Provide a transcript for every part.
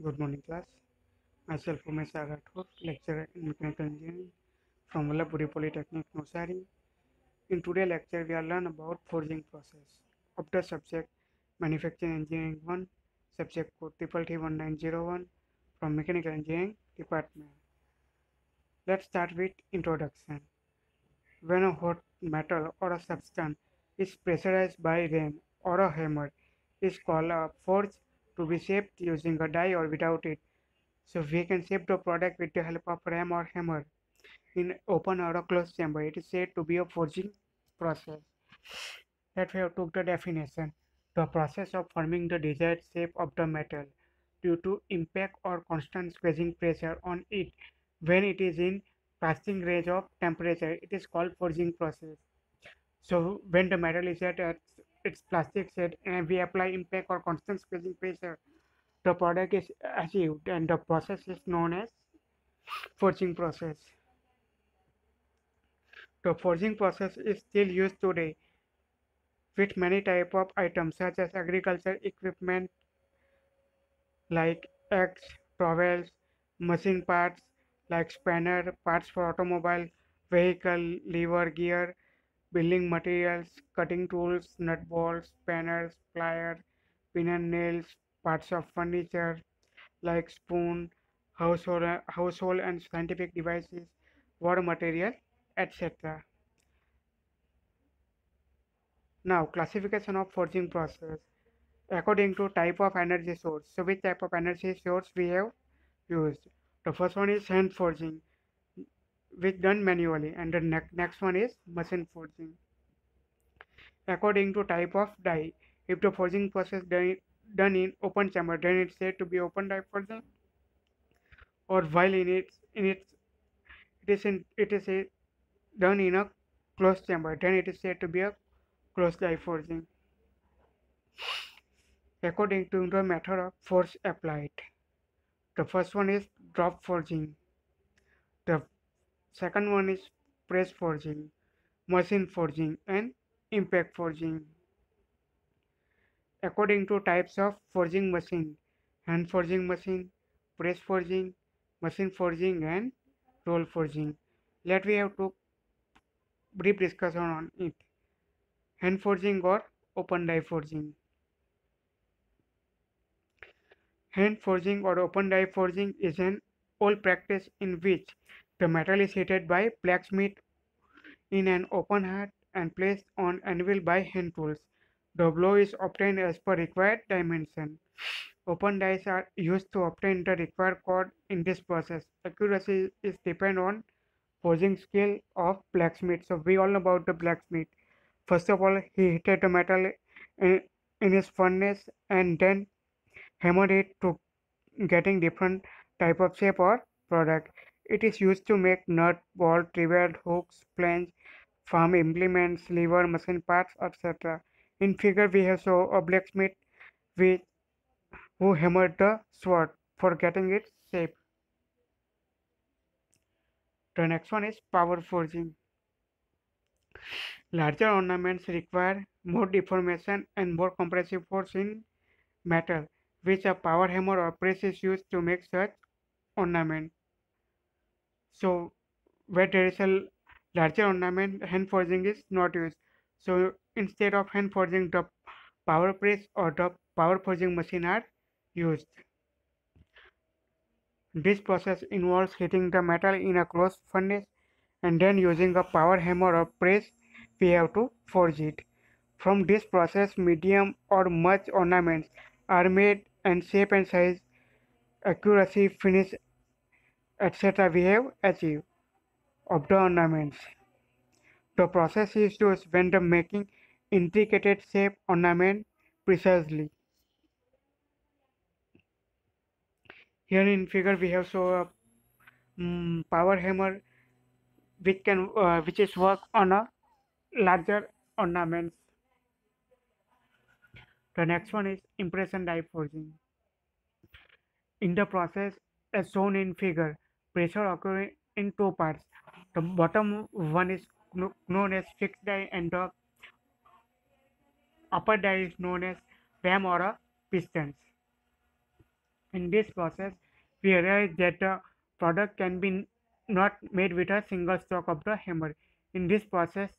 Good morning, class. Myself, Umesh Rathore, lecturer in mechanical engineering from Vallabhpuri Polytechnic, Navsari. In today's lecture, we are learn about forging process of the subject Manufacturing Engineering 1, subject code 3331901 from Mechanical Engineering Department. Let's start with introduction. When a hot metal or a substance is pressurized by rain or a hammer, is called a forge to be shaped using a die or without it. So we can shape the product with the help of ram or hammer in open or a closed chamber. It is said to be a forging process. That we have took the definition. The process of forming the desired shape of the metal due to impact or constant squeezing pressure on it when it is in passing range of temperature. It is called forging process. So when the metal is at its plastic state and we apply impact or constant squeezing pressure, the product is achieved and the process is known as forging process. The forging process is still used today with many type of items such as agriculture equipment like axe, trowels, machine parts like spanner, parts for automobile, vehicle, lever, gear, building materials, cutting tools, nut bolts, spanners, pliers, pin and nails, parts of furniture like spoon, household and scientific devices, war material, etc. Now, classification of forging process according to type of energy source. So, which type of energy source we have used? The first one is hand forging, which done manually, and the next one is machine forging. According to type of die, if the forging process done in open chamber, then it's said to be open die forging, or while it is done in a closed chamber, then it is said to be a closed die forging. According to the method of force applied. The first one is drop forging. The second one is press forging, machine forging, and impact forging. According to types of forging machine, hand forging machine, press forging, machine forging, and roll forging. Let we have to brief discussion on it. Hand forging or open die forging. Hand forging or open die forging is an old practice in which the metal is heated by blacksmith in an open heart and placed on anvil by hand tools. The blow is obtained as per required dimension. Open dies are used to obtain the required chord in this process. Accuracy is depend on forging skill of blacksmith. So we all know about the blacksmith. First of all, he heated the metal in, in his furnace and then hammered it to getting different type of shape or product. It is used to make nut, bolt, rivet, hooks, flange, farm implements, lever, machine parts, etc. In figure we have show a blacksmith with who hammered the sword for getting its shape. The next one is power forging. Larger ornaments require more deformation and more compressive force in metal, which a power hammer or press is used to make such ornament. So where there is a larger ornament, hand forging is not used. So instead of hand forging, the power press or the power forging machine are used. This process involves heating the metal in a closed furnace and then using a power hammer or press we have to forge it. From this process medium or much ornaments are made and shape and size, accuracy, finish, etc. we have achieved of the ornaments. The process is used when the making intricate shape ornament precisely. Here in figure we have show a power hammer which is work on a larger ornaments. The next one is impression die forging. In the process, as shown in figure, pressure occurs in two parts. The bottom one is known as fixed die and the upper die is known as ram or a pistons. In this process, we realize that the product can be not made with a single stroke of the hammer. In this process,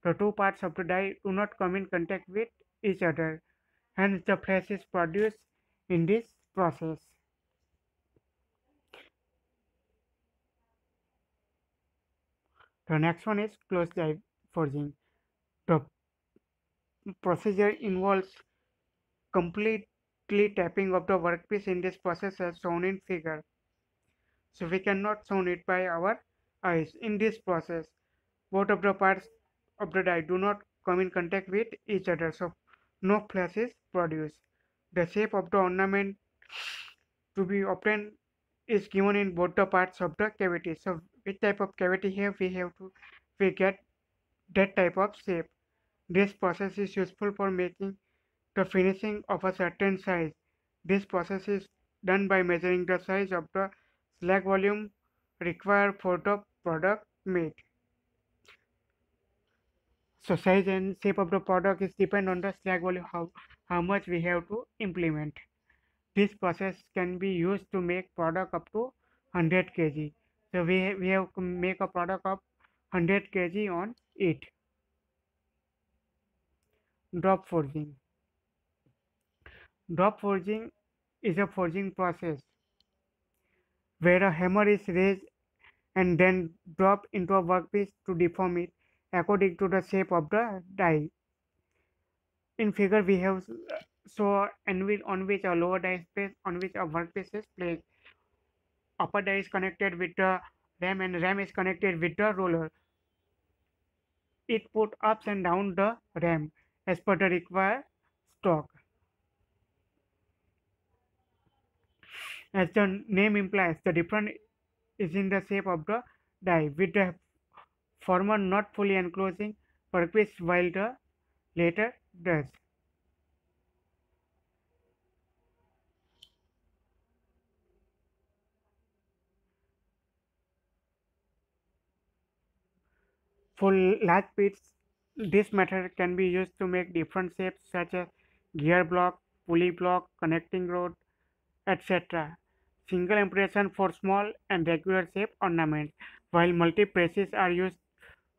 the two parts of the die do not come in contact with each other, hence the flash is produced in this process. The next one is closed die forging. The procedure involves completely tapping of the workpiece in this process as shown in figure. So we cannot show it by our eyes. In this process, both of the parts of the die do not come in contact with each other, so no flash is produced. The shape of the ornament to be obtained is given in both the parts of the cavity. So which type of cavity here we get that type of shape. This process is useful for making the finishing of a certain size. This process is done by measuring the size of the slag volume required for the product made. So size and shape of the product is depend on the slag volume, how much we have to implement. This process can be used to make product up to 100 kg. So we have to make a product of 100 kg on it. Drop forging. Drop forging is a forging process where a hammer is raised and then dropped into a workpiece to deform it according to the shape of the die. In figure we have so anvil on which a lower die is placed, on which a workpiece is placed. Upper die is connected with the ram and ram is connected with the roller. It put ups and down the ram as per the required torque. As the name implies, the difference is in the shape of the die, with the former not fully enclosing workpiece while the later does. For large pits, this method can be used to make different shapes such as gear block, pulley block, connecting rod, etc. Single impression for small and regular shape ornaments, while multi-presses are used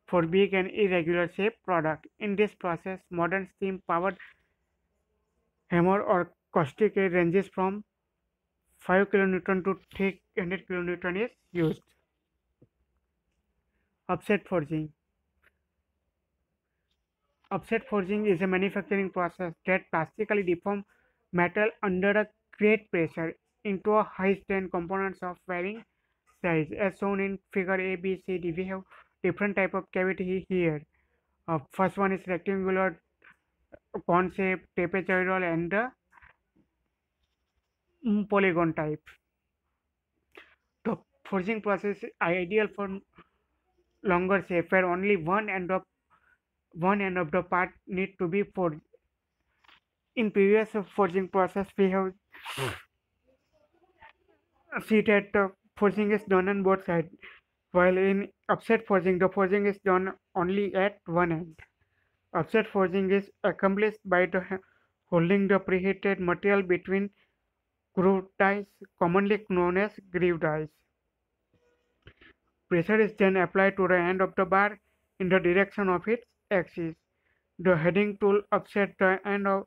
for big and irregular shaped product. In this process, modern steam-powered hammer or caustic ranges from 5 kN to 300 kN is used. Offset forging. Offset forging is a manufacturing process that plastically deforms metal under a great pressure into a high-strength components of varying size. As shown in figure A, B, C, D, we have different type of cavity here. First one is rectangular, cone shape, trapezoidal, and the polygon type. The forging process is ideal for longer shape where only one end of the part need to be forged. In previous forging process, we have see that the forging is done on both sides, while in offset forging, the forging is done only at one end. Offset forging is accomplished by holding the preheated material between groove dies, commonly known as groove dies. Pressure is then applied to the end of the bar in the direction of its axis. The heading tool offsets the end of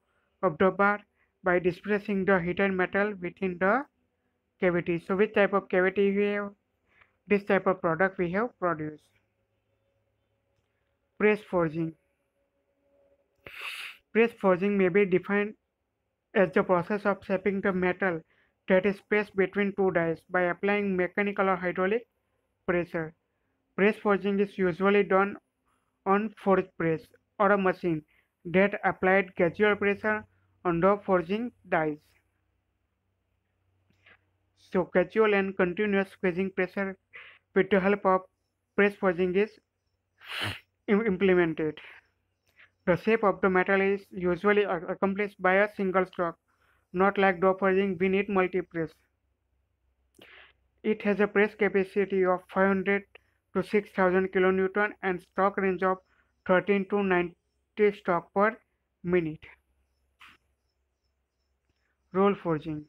the bar by displacing the heated metal within the cavity. So which type of cavity we have? This type of product we have produced. Press forging. Press forging may be defined as the process of shaping the metal that is placed between two dies by applying mechanical or hydraulic pressure. Press forging is usually done on forge press or a machine that applied casual pressure on the forging dies. So casual and continuous squeezing pressure with the help of press forging is implemented. The shape of the metal is usually accomplished by a single stroke, not like drop forging we need multi-press. It has a press capacity of 500 to 6000 kN and stroke range of 13 to 90 stroke per minute. Roll forging.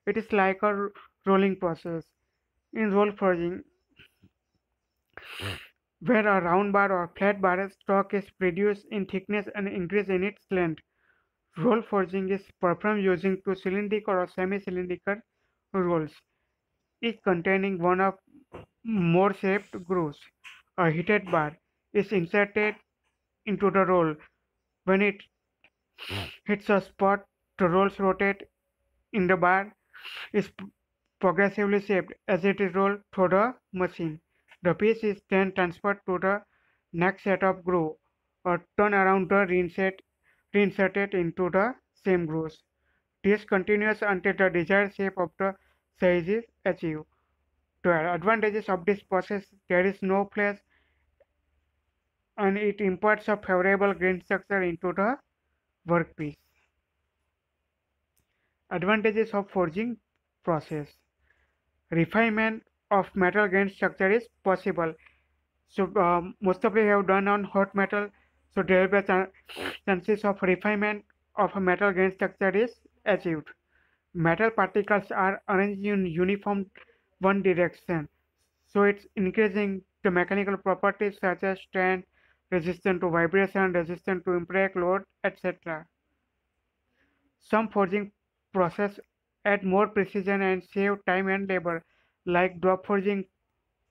It is like a rolling process. In roll forging, where a round bar or flat bar stock is reduced in thickness and increased in its length. Roll forging is performed using two cylindrical or semi-cylindrical rolls, each containing one or more shaped grooves. A heated bar is inserted into the roll. When it hits a spot, the rolls rotate in the bar is progressively shaped as it is rolled through the machine. The piece is then transferred to the next set of groove or turn around to reinserted into the same grooves. This continues until the desired shape of the size is achieved. The advantages of this process: there is no flash and it imparts a favorable grain structure into the workpiece. Advantages of forging process: refinement of metal grain structure is possible. So most of you have done on hot metal, so there will be chances of refinement of a metal grain structure is achieved. Metal particles are arranged in uniform one direction, so it's increasing the mechanical properties such as strength, resistant to vibration, resistant to impact load, etc. Some forging process add more precision and save time and labor, like drop forging,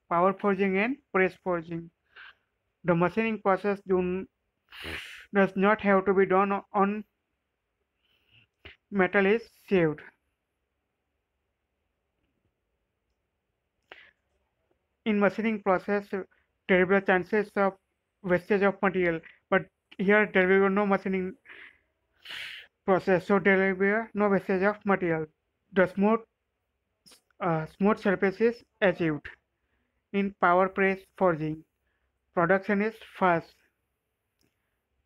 power forging, and press forging. The machining process does not have to be done on metal is saved. In machining process, there will be chances of wastage of material, but here there will be no machining process, so there will be no wastage of material. The smooth surface is achieved. In power press forging, production is fast.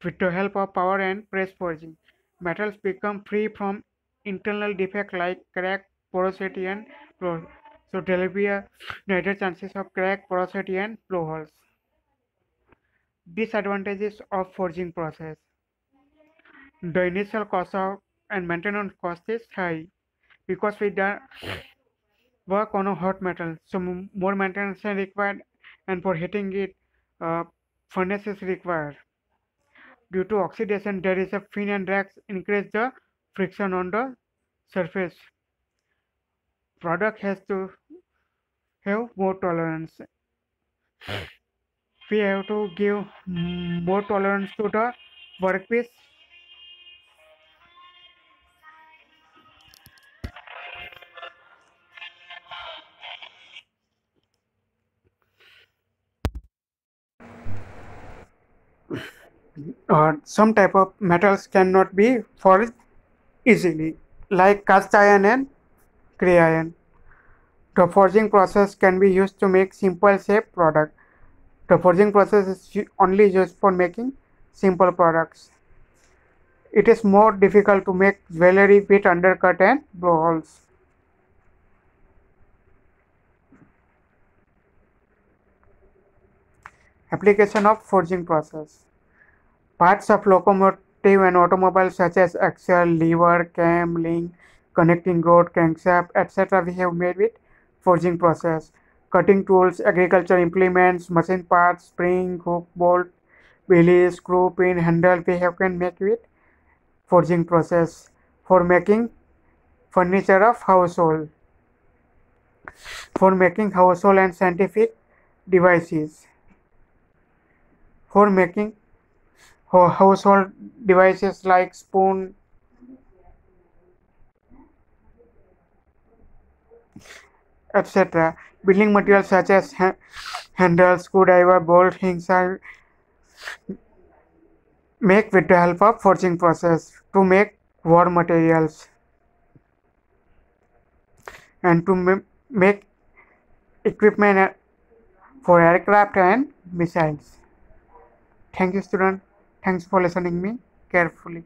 With the help of power and press forging, metals become free from internal defects like crack, porosity, and flow. So there will be a greater chances of crack, porosity, and flow holes. Disadvantages of forging process: the initial cost of and maintenance cost is high because we work on a hot metal, so more maintenance is required, and for heating it, furnace is required. Due to oxidation, there is a fin and rags increase the friction on the surface. Product has to have more tolerance. We have to give more tolerance to the workpiece. Some type of metals cannot be forged easily, like cast iron and gray iron. The forging process can be used to make simple shape product. The forging process is only used for making simple products. It is more difficult to make jewelry with undercut and blowholes. Application of forging process. Parts of locomotive and automobile such as axle, lever, cam, link, connecting rod, crankshaft, etc. we have made with forging process. Cutting tools, agriculture implements, machine parts, spring, hook, bolt, belly, screw, pin, handle we have can make with forging process. For making furniture of household. For making household and scientific devices. For making household devices like spoon, etc. Building materials such as handles, screwdriver, bolt, hinges are made with the help of forging process. To make war materials and to make equipment for aircraft and missiles. Thank you, student. Thanks for listening me carefully.